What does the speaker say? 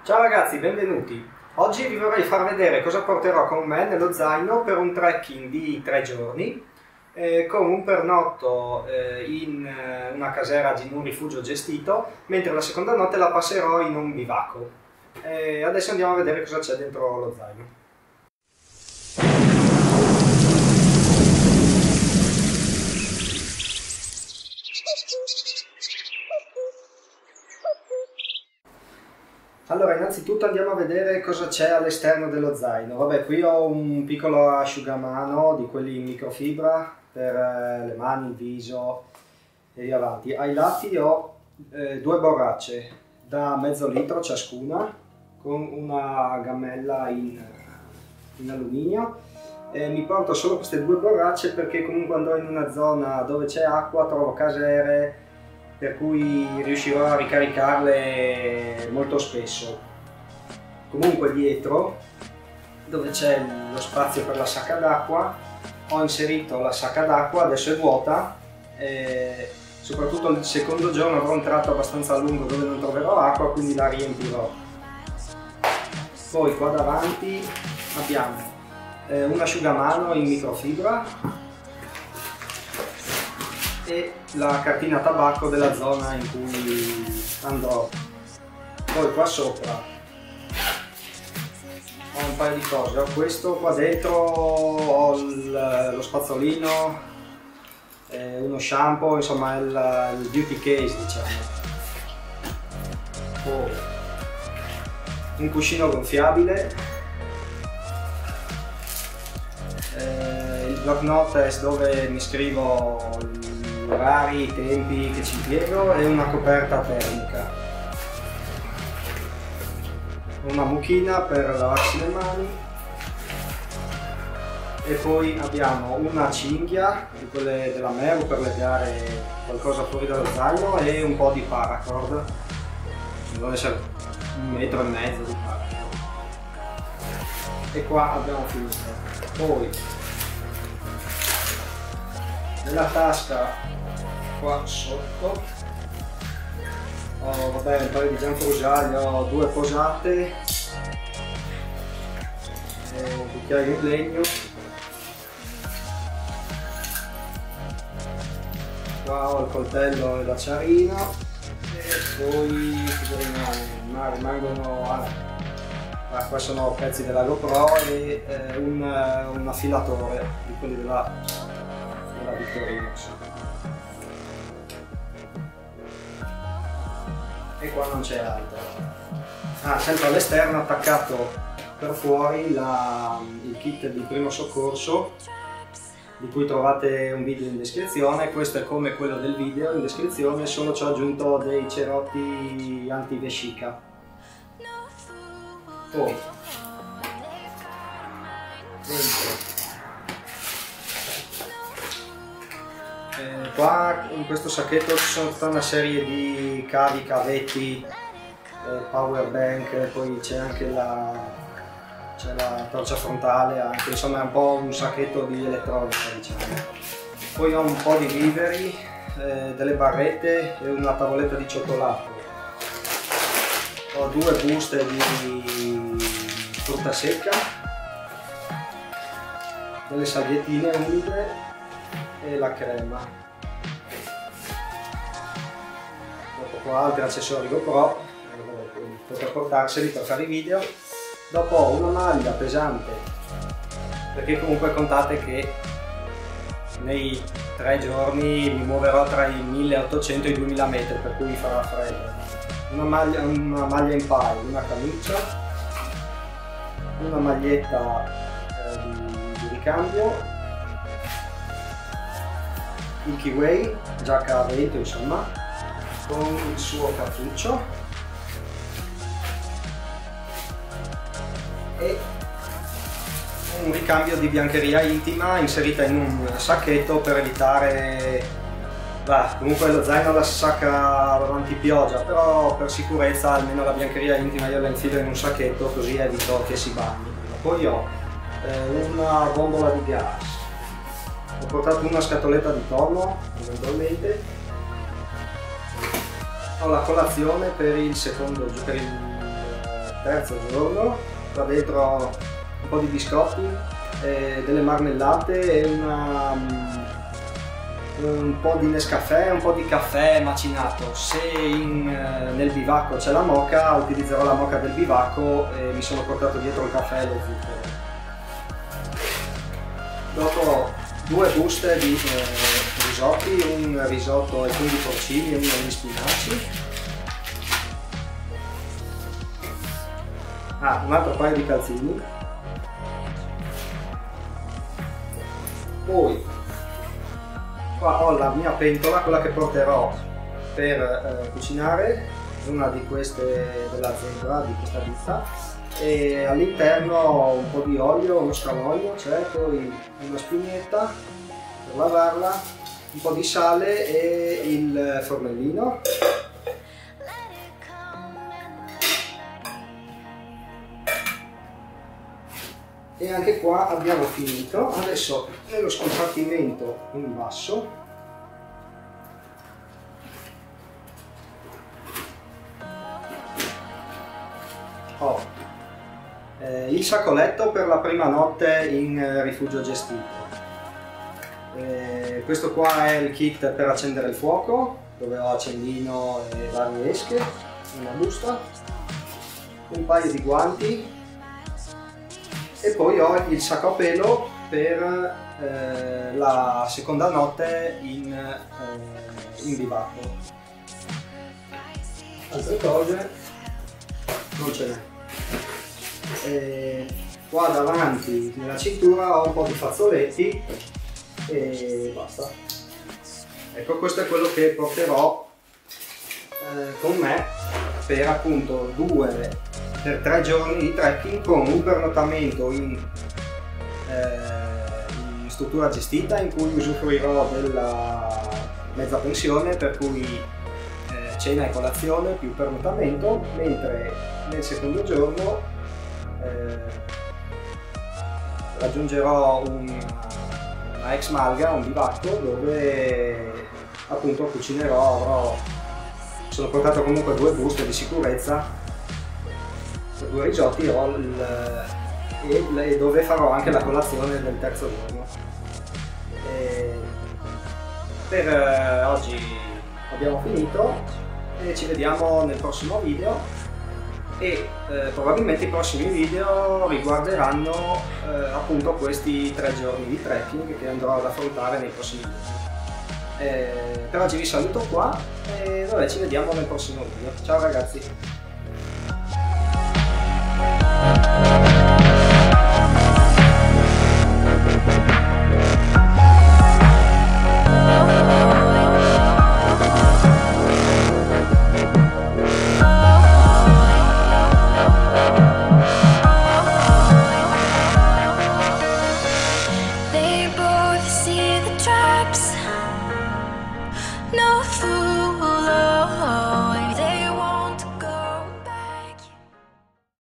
Ciao ragazzi, benvenuti! Oggi vi vorrei far vedere cosa porterò con me nello zaino per un trekking di 3 giorni con un pernotto in una casera in un rifugio gestito, mentre la seconda notte la passerò in un bivacco. Adesso andiamo a vedere cosa c'è dentro lo zaino. Allora, innanzitutto andiamo a vedere cosa c'è all'esterno dello zaino. Vabbè, qui ho un piccolo asciugamano di quelli in microfibra per le mani, il viso e via avanti. Ai lati ho 2 borracce da mezzo litro ciascuna con una gammella in alluminio. Mi porto solo queste 2 borracce perché comunque andrò in una zona dove c'è acqua, trovo casere, per cui riuscirò a ricaricarle molto spesso. Comunque dietro, dove c'è lo spazio per la sacca d'acqua, ho inserito la sacca d'acqua, adesso è vuota, e soprattutto il secondo giorno avrò un tratto abbastanza lungo dove non troverò acqua, quindi la riempirò. Poi qua davanti abbiamo un asciugamano in microfibra e la cartina tabacco della zona in cui andrò. Poi qua sopra ho un paio di cose, ho questo qua dentro, ho lo spazzolino, uno shampoo, insomma il beauty case, diciamo. Poi un cuscino gonfiabile, il block notes dove mi scrivo gli orari, i tempi che ci impiego e una coperta termica, una mucchina per lavarsi le mani e poi abbiamo una cinghia di quelle della Meru per legare qualcosa fuori dallo zaino e un po' di paracord, deve essere 1,5 metri di paracord, e qua abbiamo finito. Poi nella tasca qua sotto ho vabbè, un paio di gianfrusaglie, ho 2 posate, un cucchiaio in legno, qua ho il coltello e l'acciarino, e poi rimangono qua sono pezzi della GoPro e un affilatore di quelli della Victorinox. E qua non c'è altro. Sempre all'esterno attaccato per fuori il kit di primo soccorso, di cui trovate un video in descrizione. Questo è come quello del video in descrizione, solo ci ho aggiunto dei cerotti anti-vescica. Poi qua in questo sacchetto ci sono tutta una serie di cavi, cavetti, power bank, poi c'è anche la torcia frontale, anche, insomma è un po' un sacchetto di elettronica, diciamo. Poi ho un po' di viveri, delle barrette e una tavoletta di cioccolato. Ho 2 buste di frutta secca, delle salviettine umide e la crema. Dopo qua altri accessori GoPro, potete portarseli per fare i video. Dopo ho una maglia pesante, perché comunque contate che nei 3 giorni mi muoverò tra i 1800 e i 2000 metri, per cui farà freddo. Una maglia in paio, una camicia, una maglietta di ricambio, il Kiwi, giacca a vento insomma, con il suo cappuccio e un ricambio di biancheria intima inserita in un sacchetto per evitare... comunque lo zaino la sacca davanti pioggia, però per sicurezza almeno la biancheria intima io la infilo in un sacchetto, così evito che si bagni. Poi ho una bombola di gas, ho portato una scatoletta di tonno eventualmente, ho la colazione per il terzo giorno. Qua dentro un po' di biscotti, delle marmellate e un po' di Nescafè, un po' di caffè macinato. Se nel bivacco c'è la moka, utilizzerò la moka del bivacco e mi sono portato dietro il caffè e lo zucchero. Dopo 2 buste di risotti, un risotto ai funghi porcini e uno agli spinaci. Un altro paio di calzini. Poi qua ho la mia pentola, quella che porterò per cucinare, una di queste della Zebra, di questa ditta, e all'interno un po' di olio, uno scalogno, poi una spugnetta per lavarla, un po' di sale e il fornellino. E anche qua abbiamo finito. Adesso nello scompartimento in basso ho il saccoletto per la prima notte in rifugio gestito. Questo qua è il kit per accendere il fuoco, dove ho accendino e varie esche, una busta, un paio di guanti e poi ho il sacco a pelo per la seconda notte in bivacco. Altre cose non ce n'è. Qua davanti nella cintura ho un po' di fazzoletti e basta. Ecco, questo è quello che porterò con me per appunto 2 per 3 giorni di trekking, con un pernottamento in struttura gestita in cui usufruirò della mezza pensione, per cui cena e colazione più pernottamento, mentre nel secondo giorno raggiungerò una ex malga, un bivacco, dove appunto cucinerò. Sono portato comunque 2 buste di sicurezza per 2 risotti e dove farò anche la colazione del terzo giorno. Per oggi abbiamo finito e ci vediamo nel prossimo video, e probabilmente i prossimi video riguarderanno appunto questi 3 giorni di trekking che andrò ad affrontare nei prossimi giorni. Per oggi vi saluto qua e ci vediamo nel prossimo video. Ciao ragazzi!